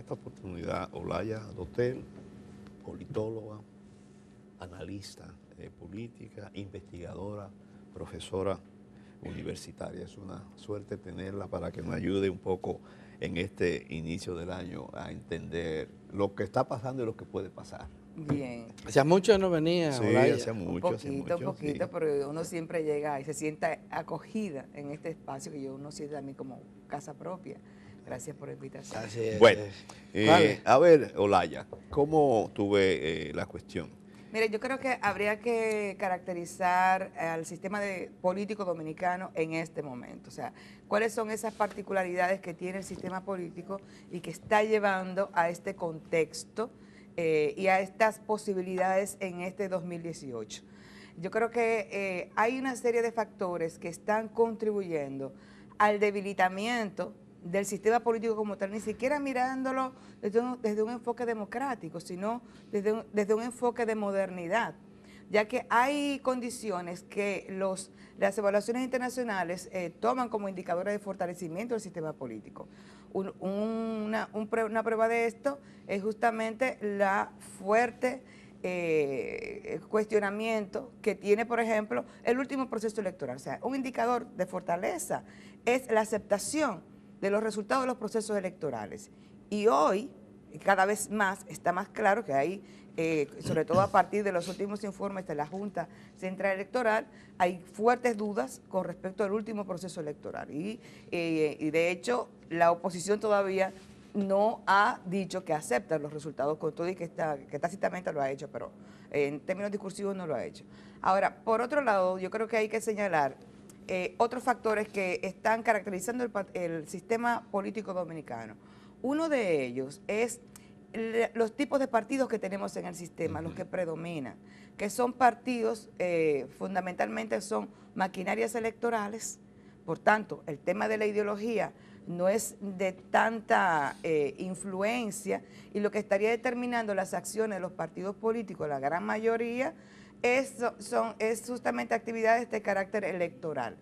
esta oportunidad Olaya Dotel, politóloga, analista política, investigadora, profesora universitaria. Es una suerte tenerla para que nos ayude un poco en este inicio del año a entender lo que está pasando y lo que puede pasar. Bien. Hacía mucho no venía, Sí, Olaya. hace Un mucho, poquito, sí. pero uno siempre llega y se sienta acogida en este espacio que uno siente a mí como casa propia. Gracias por la invitación. Así es. Bueno, Vale. a ver, Olaya, ¿cómo tuve la cuestión? Mire, yo creo que habría que caracterizar al sistema político dominicano en este momento. O sea, cuáles son esas particularidades que tiene el sistema político y que está llevando a este contexto y a estas posibilidades en este 2018. Yo creo que hay una serie de factores que están contribuyendo al debilitamiento del sistema político como tal, ni siquiera mirándolo desde un enfoque democrático, sino desde un enfoque de modernidad, ya que hay condiciones que las evaluaciones internacionales toman como indicadores de fortalecimiento del sistema político. Una prueba de esto es justamente la fuerte cuestionamiento que tiene, por ejemplo, el último proceso electoral. O sea, un indicador de fortaleza es la aceptación de los resultados de los procesos electorales. Y hoy, cada vez más, está más claro que hay, sobre todo a partir de los últimos informes de la Junta Central Electoral, hay fuertes dudas con respecto al último proceso electoral. Y de hecho, la oposición todavía no ha dicho que acepta los resultados, con todo y que tácitamente lo ha hecho, pero en términos discursivos no lo ha hecho. Ahora, por otro lado, yo creo que hay que señalar otros factores que están caracterizando el sistema político dominicano. Uno de ellos es los tipos de partidos que tenemos en el sistema, los que predominan, que son partidos, fundamentalmente son maquinarias electorales. Por tanto, el tema de la ideología no es de tanta influencia, y lo que estaría determinando las acciones de los partidos políticos, la gran mayoría, es justamente actividades de carácter electoral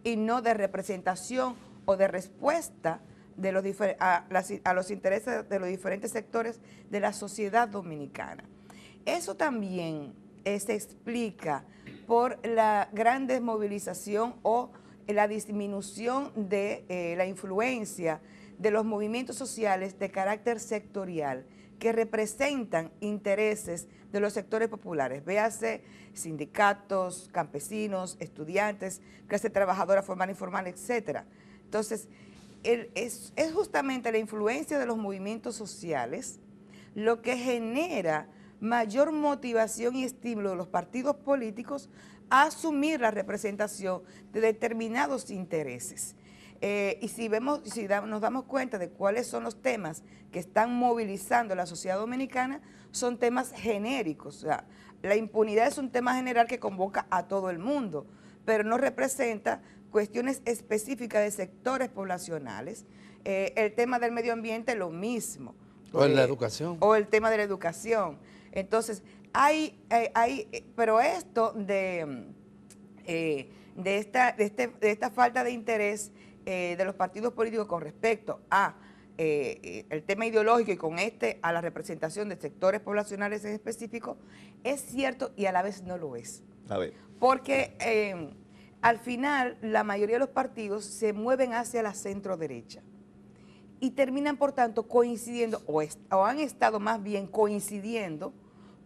y no de representación o de respuesta de a los intereses de los diferentes sectores de la sociedad dominicana. Eso también se explica por la gran desmovilización o la disminución de la influencia de los movimientos sociales de carácter sectorial que representan intereses de los sectores populares, véase sindicatos, campesinos, estudiantes, clase trabajadora formal, informal, etcétera. Entonces, es justamente la influencia de los movimientos sociales lo que genera mayor motivación y estímulo de los partidos políticos a asumir la representación de determinados intereses. Y si nos damos cuenta de cuáles son los temas que están movilizando a la sociedad dominicana, son temas genéricos. O sea, la impunidad es un tema general que convoca a todo el mundo, pero no representa cuestiones específicas de sectores poblacionales. El tema del medio ambiente, lo mismo. O en la educación. O el tema de la educación. Entonces, pero esto de esta falta de interés de los partidos políticos con respecto a el tema ideológico y con a la representación de sectores poblacionales en específico, es cierto y a la vez no lo es. A ver. Porque al final la mayoría de los partidos se mueven hacia la centro derecha y terminan, por tanto, coincidiendo o han estado más bien coincidiendo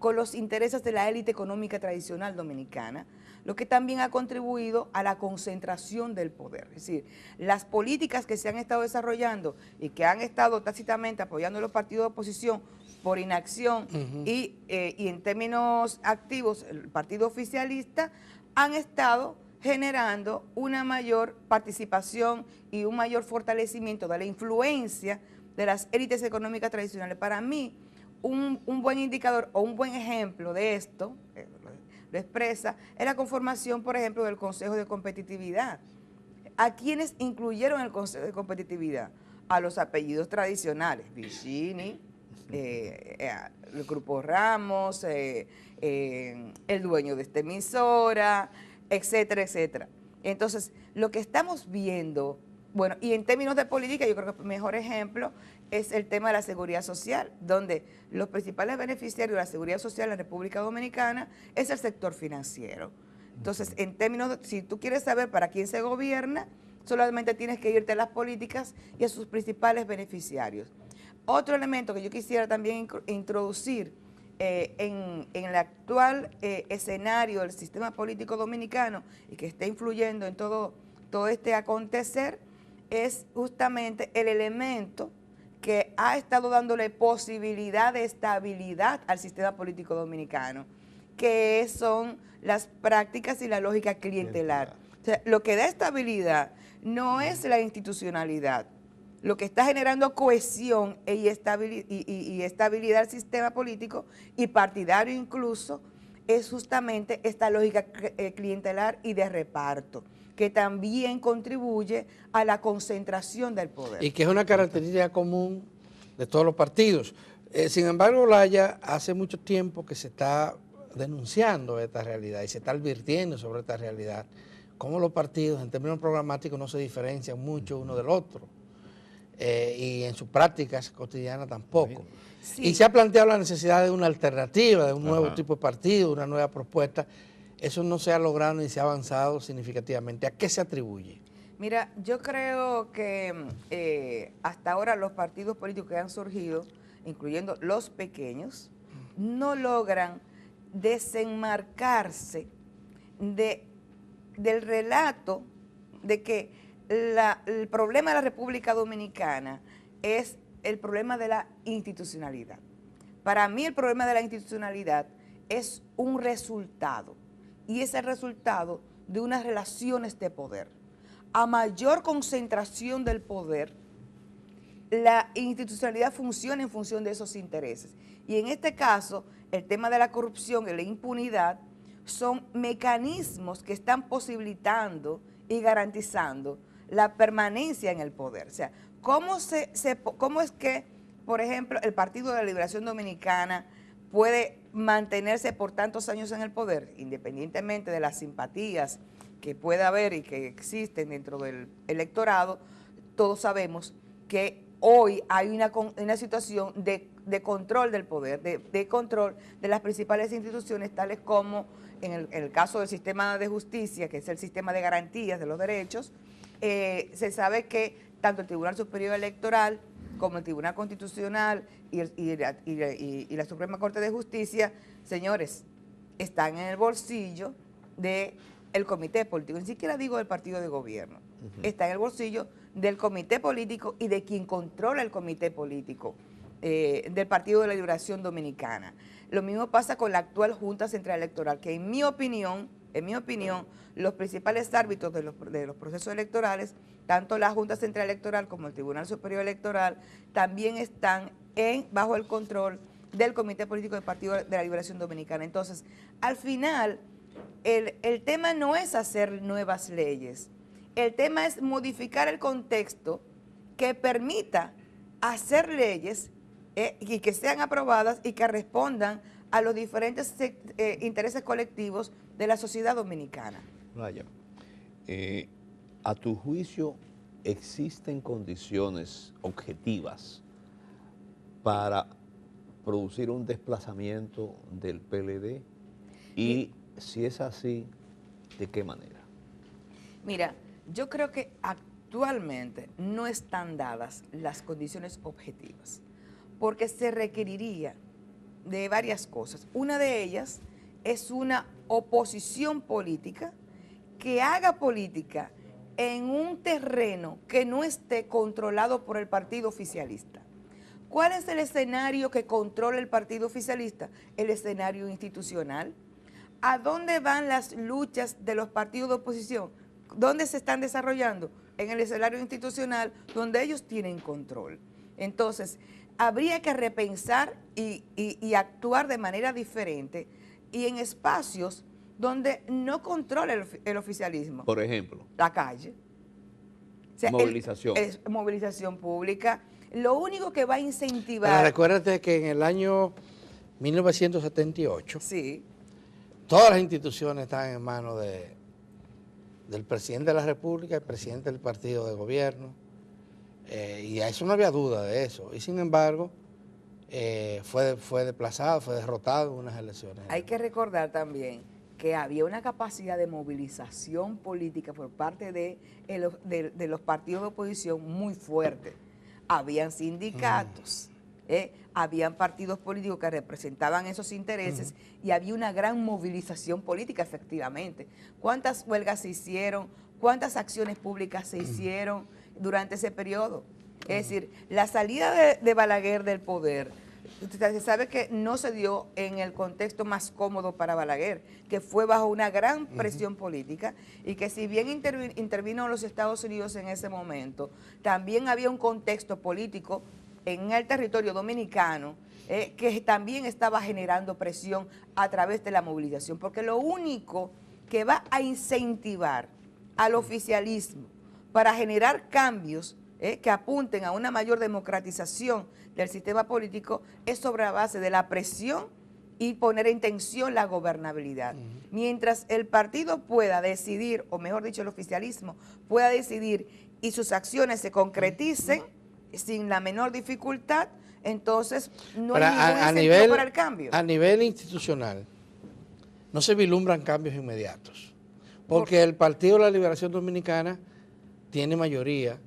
con los intereses de la élite económica tradicional dominicana, lo que también ha contribuido a la concentración del poder. Es decir, las políticas que se han estado desarrollando y que han estado tácitamente apoyando a los partidos de oposición por inacción y en términos activos, el partido oficialista, han estado generando una mayor participación y un mayor fortalecimiento de la influencia de las élites económicas tradicionales. Para mí, un buen indicador o un buen ejemplo de esto, lo expresa, es la conformación, por ejemplo, del Consejo de Competitividad. ¿A quiénes incluyeron en el Consejo de Competitividad? A los apellidos tradicionales, Vicini, el Grupo Ramos, el dueño de esta emisora, etcétera, etcétera. Entonces, lo que estamos viendo Bueno, y en términos de política, yo creo que el mejor ejemplo es el tema de la seguridad social, donde los principales beneficiarios de la seguridad social en la República Dominicana es el sector financiero. Entonces, en términos, si tú quieres saber para quién se gobierna, solamente tienes que irte a las políticas y a sus principales beneficiarios. Otro elemento que yo quisiera también introducir en el actual escenario del sistema político dominicano y que está influyendo en todo este acontecer es justamente el elemento que ha estado dándole posibilidad de estabilidad al sistema político dominicano, que son las prácticas y la lógica clientelar. O sea, lo que da estabilidad no es la institucionalidad. Lo que está generando cohesión y estabilidad al sistema político y partidario incluso es justamente esta lógica clientelar y de reparto, que también contribuye a la concentración del poder. Y que es una característica común de todos los partidos. Sin embargo, Olaya, hace mucho tiempo que se está denunciando esta realidad y se está advirtiendo sobre esta realidad, cómo los partidos en términos programáticos no se diferencian mucho uno del otro. Y en sus prácticas cotidianas tampoco. Sí. Y se ha planteado la necesidad de una alternativa, de un nuevo tipo de partido, una nueva propuesta. Eso no se ha logrado ni se ha avanzado significativamente. ¿A qué se atribuye? Mira, yo creo que hasta ahora los partidos políticos que han surgido, incluyendo los pequeños, no logran desenmarcarse del relato de que el problema de la República Dominicana es el problema de la institucionalidad. Para mí el problema de la institucionalidad es un resultado, y es el resultado de unas relaciones de poder. A mayor concentración del poder, la institucionalidad funciona en función de esos intereses. Y en este caso, el tema de la corrupción y la impunidad son mecanismos que están posibilitando y garantizando la permanencia en el poder. O sea, ¿cómo es que, por ejemplo, el Partido de la Liberación Dominicana puede mantenerse por tantos años en el poder, independientemente de las simpatías que pueda haber y que existen dentro del electorado? Todos sabemos que hoy hay una situación de control del poder, de control de las principales instituciones, tales como en el caso del sistema de justicia, que es el sistema de garantías de los derechos. Se sabe que tanto el Tribunal Superior Electoral como el Tribunal Constitucional y la Suprema Corte de Justicia, señores, están en el bolsillo del comité político, ni siquiera digo del partido de gobierno, está en el bolsillo del comité político y de quien controla el comité político del Partido de la Liberación Dominicana. Lo mismo pasa con la actual Junta Central Electoral, que en mi opinión, los principales árbitros de los procesos electorales, tanto la Junta Central Electoral como el Tribunal Superior Electoral, también están bajo el control del Comité Político del Partido de la Liberación Dominicana. Entonces, al final, el tema no es hacer nuevas leyes, el tema es modificar el contexto que permita hacer leyes y que sean aprobadas y que respondan a los diferentes intereses colectivos de la sociedad dominicana. Raya, a tu juicio, ¿existen condiciones objetivas para producir un desplazamiento del PLD? Y si es así, ¿de qué manera? Mira, yo creo que actualmente no están dadas las condiciones objetivas, porque se requeriría de varias cosas. Una de ellas es una oposición política que haga política en un terreno que no esté controlado por el partido oficialista. ¿Cuál es el escenario que controla el partido oficialista? El escenario institucional. ¿A dónde van las luchas de los partidos de oposición? ¿Dónde se están desarrollando? En el escenario institucional, donde ellos tienen control. Entonces, habría que repensar y actuar de manera diferente y en espacios donde no controla el oficialismo. Por ejemplo, la calle. O sea, movilización. Movilización pública. Lo único que va a incentivar... Pero recuérdate que en el año 1978, sí, todas las instituciones estaban en manos del presidente de la República y presidente del partido de gobierno, y a eso no había duda de eso, y sin embargo fue desplazado, fue derrotado en unas elecciones. Hay que recordar también que había una capacidad de movilización política por parte de los partidos de oposición muy fuerte. Habían sindicatos, habían partidos políticos que representaban esos intereses y había una gran movilización política, efectivamente. ¿Cuántas huelgas se hicieron? ¿Cuántas acciones públicas se hicieron durante ese periodo? Es decir, la salida de Balaguer del poder, se sabe que no se dio en el contexto más cómodo para Balaguer, que fue bajo una gran presión política y que si bien intervino los Estados Unidos en ese momento, también había un contexto político en el territorio dominicano que también estaba generando presión a través de la movilización, porque lo único que va a incentivar al oficialismo para generar cambios que apunten a una mayor democratización del sistema político es sobre la base de la presión y poner en tensión la gobernabilidad. Mientras el partido pueda decidir, o mejor dicho, el oficialismo pueda decidir y sus acciones se concreticen sin la menor dificultad, entonces no hay ningún incentivo para el cambio. A nivel institucional, no se vislumbran cambios inmediatos, porque el Partido de la Liberación Dominicana tiene mayoría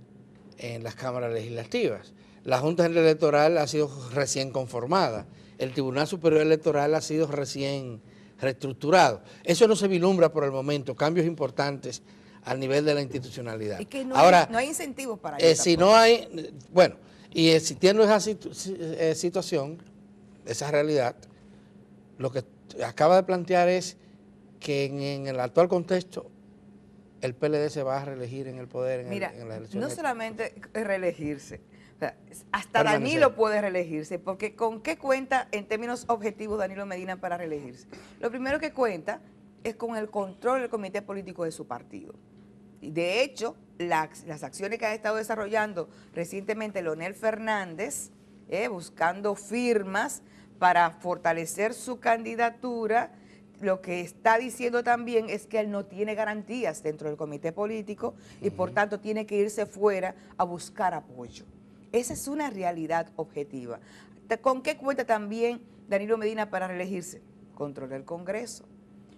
en las cámaras legislativas. La Junta Central Electoral ha sido recién conformada. El Tribunal Superior Electoral ha sido recién reestructurado. Eso no se vislumbra por el momento, cambios importantes al nivel de la institucionalidad. Y que no hay incentivos para eso. Si no hay, bueno, y existiendo esa situación, esa realidad, lo que acaba de plantear es que en el actual contexto el PLD se va a reelegir en el poder en las elecciones. No solamente reelegirse, o sea, hasta Danilo puede reelegirse, porque ¿con qué cuenta en términos objetivos Danilo Medina para reelegirse? Lo primero que cuenta es con el control del comité político de su partido. Y de hecho, las acciones que ha estado desarrollando recientemente Leonel Fernández, buscando firmas para fortalecer su candidatura, lo que está diciendo también es que él no tiene garantías dentro del comité político y por tanto tiene que irse fuera a buscar apoyo. Esa es una realidad objetiva. ¿Con qué cuenta también Danilo Medina para reelegirse? Control del Congreso.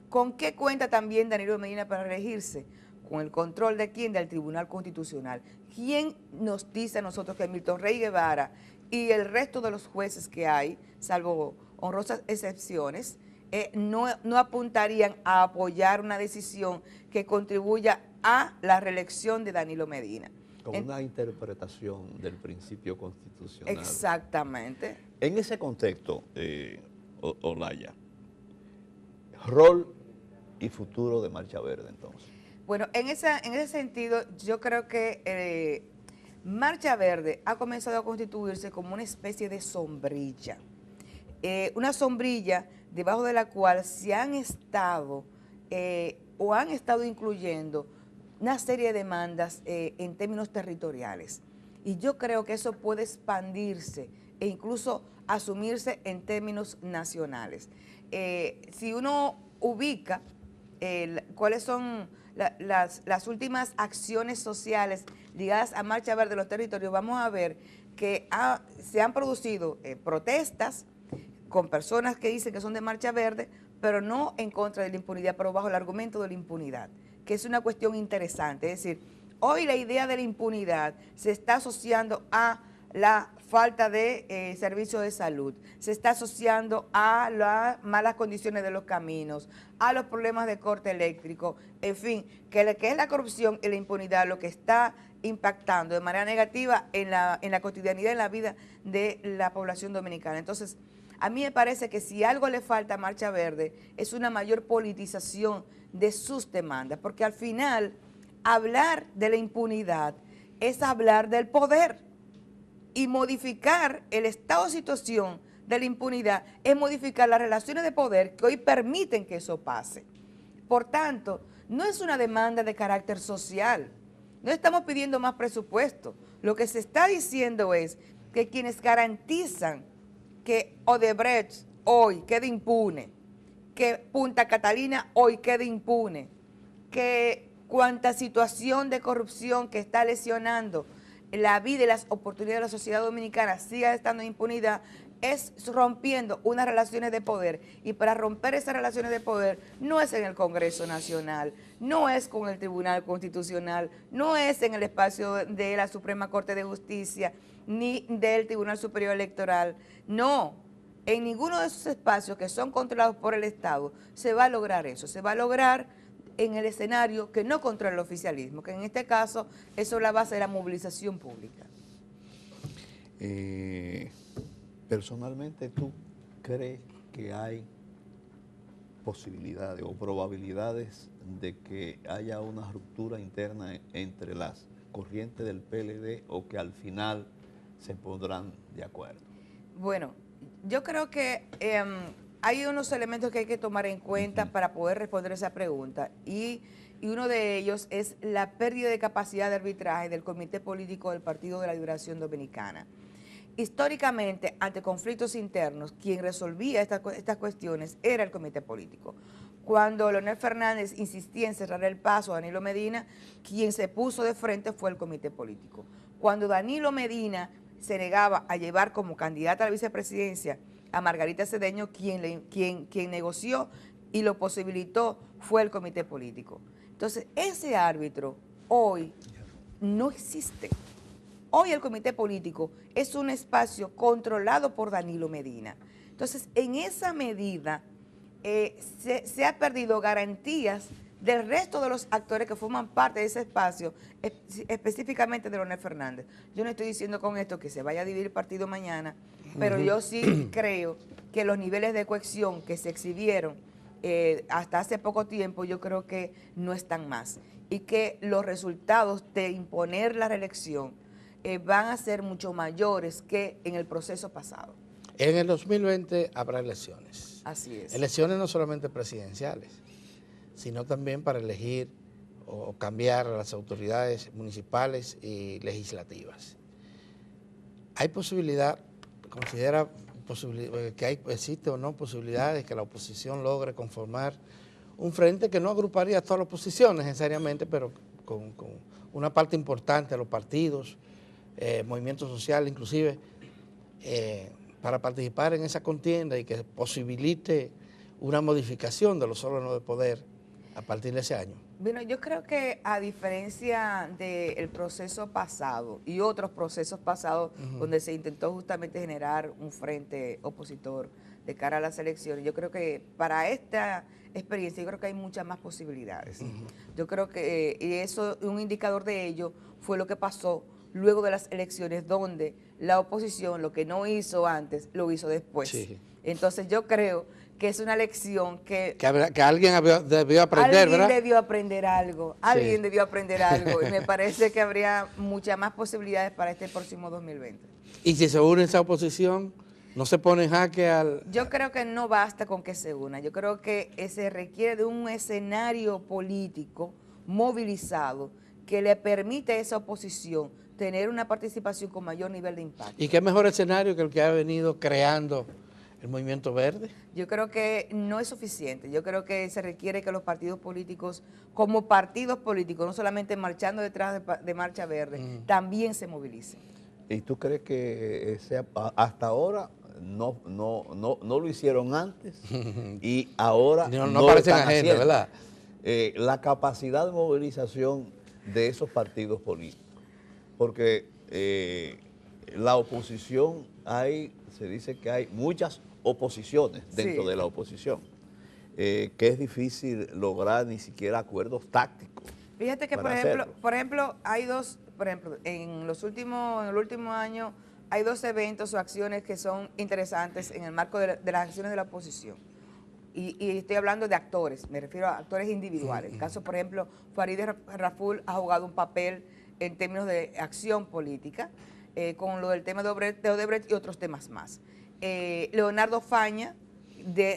¿Con qué cuenta también Danilo Medina para reelegirse? Con el control de quién, del Tribunal Constitucional. ¿Quién nos dice a nosotros que Milton Rey Guevara y el resto de los jueces que hay, salvo honrosas excepciones, no apuntarían a apoyar una decisión que contribuya a la reelección de Danilo Medina? Con una interpretación del principio constitucional. Exactamente. En ese contexto, Olaya, rol y futuro de Marcha Verde, entonces. Bueno, en ese sentido, yo creo que Marcha Verde ha comenzado a constituirse como una especie de sombrilla. Una sombrilla debajo de la cual se han estado o han estado incluyendo una serie de demandas en términos territoriales. Y yo creo que eso puede expandirse e incluso asumirse en términos nacionales. Si uno ubica cuáles son las últimas acciones sociales ligadas a Marcha Verde de los territorios, vamos a ver que se han producido protestas con personas que dicen que son de Marcha Verde, pero no en contra de la impunidad, pero bajo el argumento de la impunidad, que es una cuestión interesante. Es decir, hoy la idea de la impunidad se está asociando a la falta de servicios de salud, se está asociando a las malas condiciones de los caminos, a los problemas de corte eléctrico, en fin, que es la corrupción y la impunidad lo que está impactando de manera negativa en la cotidianidad, en la vida de la población dominicana. Entonces, a mí me parece que si algo le falta a Marcha Verde es una mayor politización de sus demandas, porque al final hablar de la impunidad es hablar del poder y modificar el estado de situación de la impunidad es modificar las relaciones de poder que hoy permiten que eso pase. Por tanto, no es una demanda de carácter social, no estamos pidiendo más presupuesto, lo que se está diciendo es que quienes garantizan que Odebrecht hoy quede impune, que Punta Catalina hoy quede impune, que cuánta situación de corrupción que está lesionando la vida y las oportunidades de la sociedad dominicana siga estando en impunidad, es rompiendo unas relaciones de poder. Y para romper esas relaciones de poder no es en el Congreso Nacional, no es con el Tribunal Constitucional, no es en el espacio de la Suprema Corte de Justicia, ni del Tribunal Superior Electoral, no. En ninguno de esos espacios que son controlados por el Estado se va a lograr eso, se va a lograr en el escenario que no controla el oficialismo, que en este caso eso es la base de la movilización pública. Personalmente, ¿tú crees que hay posibilidades o probabilidades de que haya una ruptura interna entre las corrientes del PLD o que al final se pondrán de acuerdo? Bueno, yo creo que hay unos elementos que hay que tomar en cuenta para poder responder esa pregunta y uno de ellos es la pérdida de capacidad de arbitraje del Comité Político del Partido de la Liberación Dominicana. Históricamente, ante conflictos internos, quien resolvía estas cuestiones era el Comité Político. Cuando Leonel Fernández insistía en cerrar el paso a Danilo Medina, quien se puso de frente fue el Comité Político. Cuando Danilo Medina se negaba a llevar como candidata a la vicepresidencia a Margarita Cedeño, quien negoció y lo posibilitó fue el Comité Político. Entonces, ese árbitro hoy no existe. Hoy el Comité Político es un espacio controlado por Danilo Medina. Entonces, en esa medida se ha perdido garantías del resto de los actores que forman parte de ese espacio, específicamente de Leonel Fernández. Yo no estoy diciendo con esto que se vaya a dividir el partido mañana, pero yo sí creo que los niveles de cohesión que se exhibieron hasta hace poco tiempo, yo creo que no están más. Y que los resultados de imponer la reelección van a ser mucho mayores que en el proceso pasado. En el 2020 habrá elecciones. Así es. Elecciones no solamente presidenciales, sino también para elegir o cambiar a las autoridades municipales y legislativas. ¿Hay posibilidad, considera que existe o no posibilidades que la oposición logre conformar un frente que no agruparía a toda la oposición necesariamente, pero con una parte importante de los partidos, movimientos sociales inclusive, para participar en esa contienda y que posibilite una modificación de los órganos de poder a partir de ese año? Bueno, yo creo que a diferencia del proceso pasado y otros procesos pasados donde se intentó justamente generar un frente opositor de cara a las elecciones, yo creo que para esta experiencia yo creo que hay muchas más posibilidades. Yo creo que y eso, un indicador de ello fue lo que pasó luego de las elecciones, donde la oposición lo que no hizo antes, lo hizo después. Sí. Entonces yo creo que es una lección que alguien debió aprender, ¿verdad? Alguien debió aprender algo, alguien debió aprender algo, y me parece que habría muchas más posibilidades para este próximo 2020. ¿Y si se une esa oposición, no se pone en jaque al...? Yo creo que no basta con que se una, yo creo que se requiere de un escenario político movilizado que le permite a esa oposición tener una participación con mayor nivel de impacto. ¿Y qué mejor escenario que el que ha venido creando el Movimiento Verde? Yo creo que no es suficiente. Yo creo que se requiere que los partidos políticos, como partidos políticos, no solamente marchando detrás de Marcha Verde, también se movilicen. ¿Y tú crees que hasta ahora no lo hicieron antes y ahora no parecen ajenos, ¿verdad? La capacidad de movilización de esos partidos políticos, porque la oposición se dice que hay muchas oposiciones dentro de la oposición, que es difícil lograr ni siquiera acuerdos tácticos. Fíjate que, por ejemplo, hay dos, en el último año hay dos eventos o acciones que son interesantes en el marco de las acciones de la oposición. Y estoy hablando de actores, me refiero a actores individuales. En el caso, por ejemplo, Farideh Raful ha jugado un papel en términos de acción política, con lo del tema de Odebrecht y otros temas más. Leonardo Faña,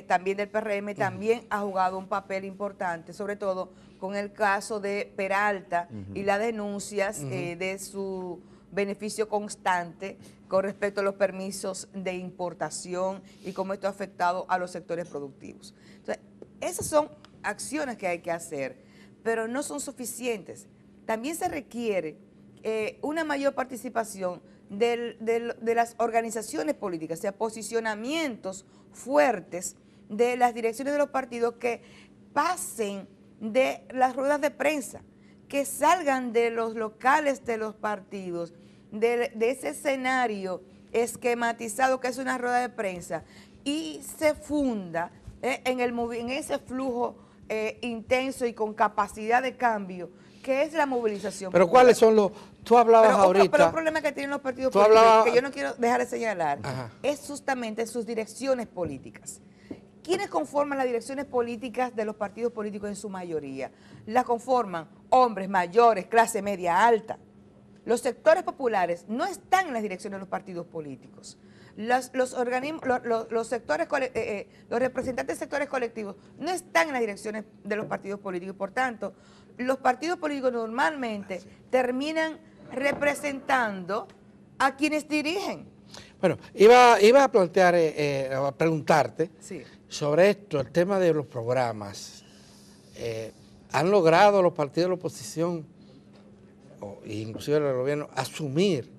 también del PRM, también ha jugado un papel importante, sobre todo con el caso de Peralta y las denuncias de su beneficio constante con respecto a los permisos de importación y cómo esto ha afectado a los sectores productivos. Entonces, esas son acciones que hay que hacer, pero no son suficientes. También se requiere una mayor participación de las organizaciones políticas, o sea, posicionamientos fuertes de las direcciones de los partidos que pasen de las ruedas de prensa, que salgan de los locales de los partidos, de ese escenario esquematizado que es una rueda de prensa, y se funda en ese flujo intenso y con capacidad de cambio, que es la movilización Pero popular. ¿cuáles son los...? Tú hablabas ahorita... Pero el problema que tienen los partidos Tú políticos, hablabas- que yo no quiero dejar de señalar, Ajá. es justamente sus direcciones políticas. ¿Quiénes conforman las direcciones políticas de los partidos políticos en su mayoría? Las conforman hombres mayores, clase media alta. Los sectores populares no están en las direcciones de los partidos políticos. Los representantes de sectores colectivos no están en las direcciones de los partidos políticos. Por tanto, los partidos políticos normalmente terminan representando a quienes dirigen. Bueno, iba a plantear, a preguntarte Sí. sobre esto, el tema de los programas. ¿Han logrado los partidos de la oposición, o inclusive el gobierno, asumir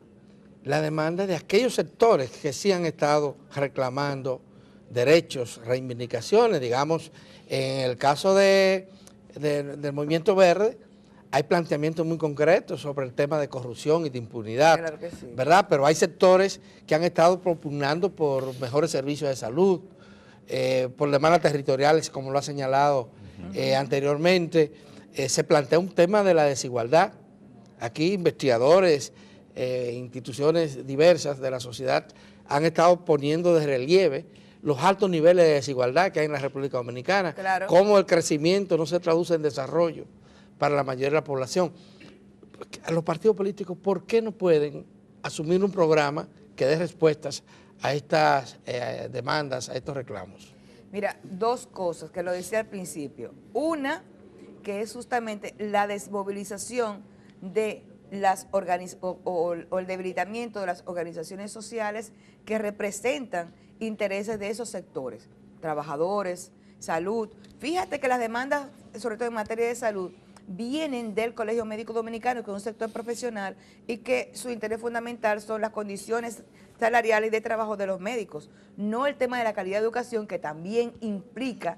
la demanda de aquellos sectores que sí han estado reclamando derechos, reivindicaciones? Digamos, en el caso del Movimiento Verde, hay planteamientos muy concretos sobre el tema de corrupción y de impunidad, Claro que sí. ¿verdad? Pero hay sectores que han estado propugnando por mejores servicios de salud, por demandas territoriales, como lo ha señalado anteriormente. Se plantea un tema de la desigualdad. Aquí investigadores, instituciones diversas de la sociedad han estado poniendo de relieve los altos niveles de desigualdad que hay en la República Dominicana, Claro. cómo el crecimiento no se traduce en desarrollo para la mayoría de la población. A los partidos políticos, ¿por qué no pueden asumir un programa que dé respuestas a estas demandas, a estos reclamos? Mira, dos cosas que lo decía al principio. Una, que es justamente la desmovilización de las o el debilitamiento de las organizaciones sociales que representan intereses de esos sectores, trabajadores, salud. Fíjate que las demandas, sobre todo en materia de salud, vienen del Colegio Médico Dominicano, que es un sector profesional, y que su interés fundamental son las condiciones salariales y de trabajo de los médicos, no el tema de la calidad de educación, que también implica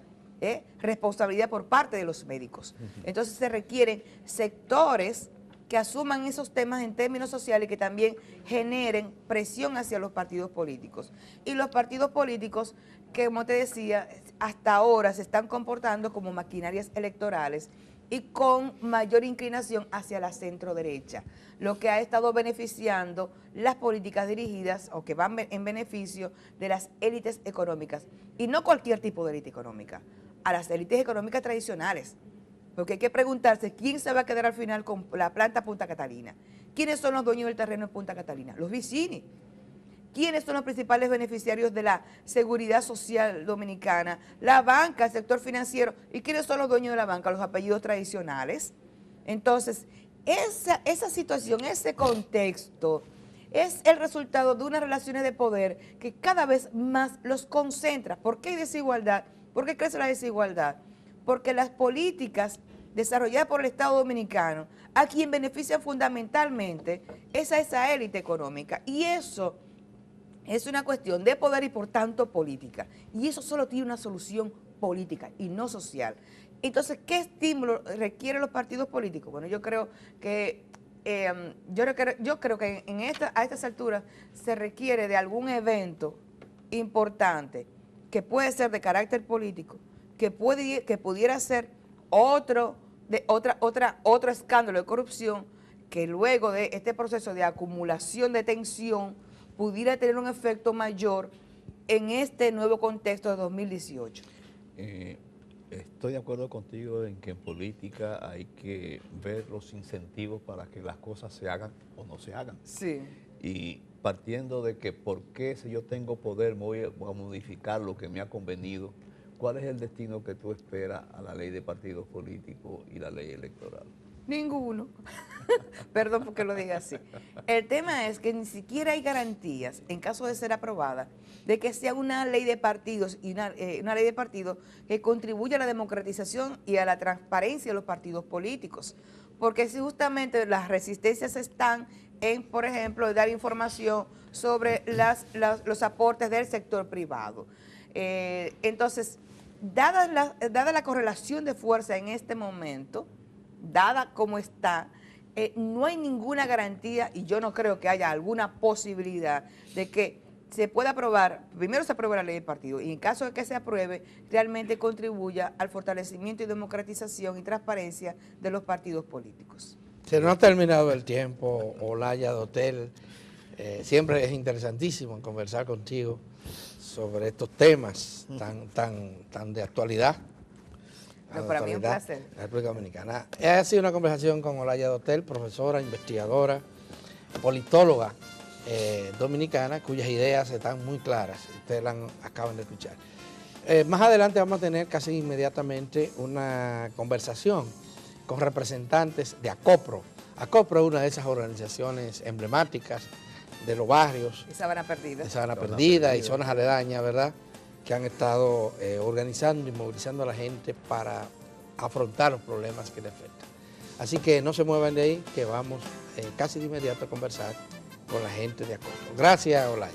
responsabilidad por parte de los médicos. Entonces se requieren sectores que asuman esos temas en términos sociales y que también generen presión hacia los partidos políticos. Y los partidos políticos, que como te decía, hasta ahora se están comportando como maquinarias electorales y con mayor inclinación hacia la centro derecha, lo que ha estado beneficiando las políticas dirigidas o que van en beneficio de las élites económicas, y no cualquier tipo de élite económica, a las élites económicas tradicionales, porque hay que preguntarse quién se va a quedar al final con la planta Punta Catalina. ¿Quiénes son los dueños del terreno en Punta Catalina? Los Vicini. ¿Quiénes son los principales beneficiarios de la seguridad social dominicana? La banca, el sector financiero. ¿Y quiénes son los dueños de la banca? Los apellidos tradicionales. Entonces, esa situación, ese contexto, es el resultado de unas relaciones de poder que cada vez más los concentra. ¿Por qué hay desigualdad? ¿Por qué crece la desigualdad? Porque las políticas desarrolladas por el Estado Dominicano, a quien benefician fundamentalmente es a esa élite económica. Y eso es una cuestión de poder y por tanto política. Y eso solo tiene una solución política y no social. Entonces, ¿qué estímulo requieren los partidos políticos? Bueno, yo creo que a estas alturas se requiere de algún evento importante que puede ser de carácter político, que pudiera ser otro escándalo de corrupción, que luego de este proceso de acumulación de tensión pudiera tener un efecto mayor en este nuevo contexto de 2018. Estoy de acuerdo contigo en que en política hay que ver los incentivos para que las cosas se hagan o no se hagan. Sí. Y partiendo de que por qué si yo tengo poder voy a modificar lo que me ha convenido, ¿cuál es el destino que tú esperas a la ley de partidos políticos y la ley electoral? Ninguno. Perdón porque lo diga así. El tema es que ni siquiera hay garantías, en caso de ser aprobada, de que sea una ley de partidos y una ley de partidos que contribuya a la democratización y a la transparencia de los partidos políticos. Porque si justamente las resistencias están en, por ejemplo, dar información sobre los aportes del sector privado. Entonces, dada la correlación de fuerza en este momento, dada como está, no hay ninguna garantía y yo no creo que haya alguna posibilidad de que se pueda aprobar, primero se apruebe la ley de partido y en caso de que se apruebe, realmente contribuya al fortalecimiento y democratización y transparencia de los partidos políticos. Se nos ha terminado el tiempo, Olaya Dotel. Siempre es interesantísimo conversar contigo sobre estos temas tan de actualidad. Para mí es un placer. La República Dominicana. Ha sido una conversación con Olaya Dotel, profesora, investigadora, politóloga dominicana, cuyas ideas están muy claras. Ustedes acaban de escuchar. Más adelante vamos a tener casi inmediatamente una conversación con representantes de ACOPRO. ACOPRO es una de esas organizaciones emblemáticas de los barrios. Y Sabana Perdida. De Sabana Perdida y zonas aledañas, ¿verdad?, que han estado organizando y movilizando a la gente para afrontar los problemas que le afectan. Así que no se muevan de ahí, que vamos casi de inmediato a conversar con la gente de ACOPRO. Gracias, Olaya.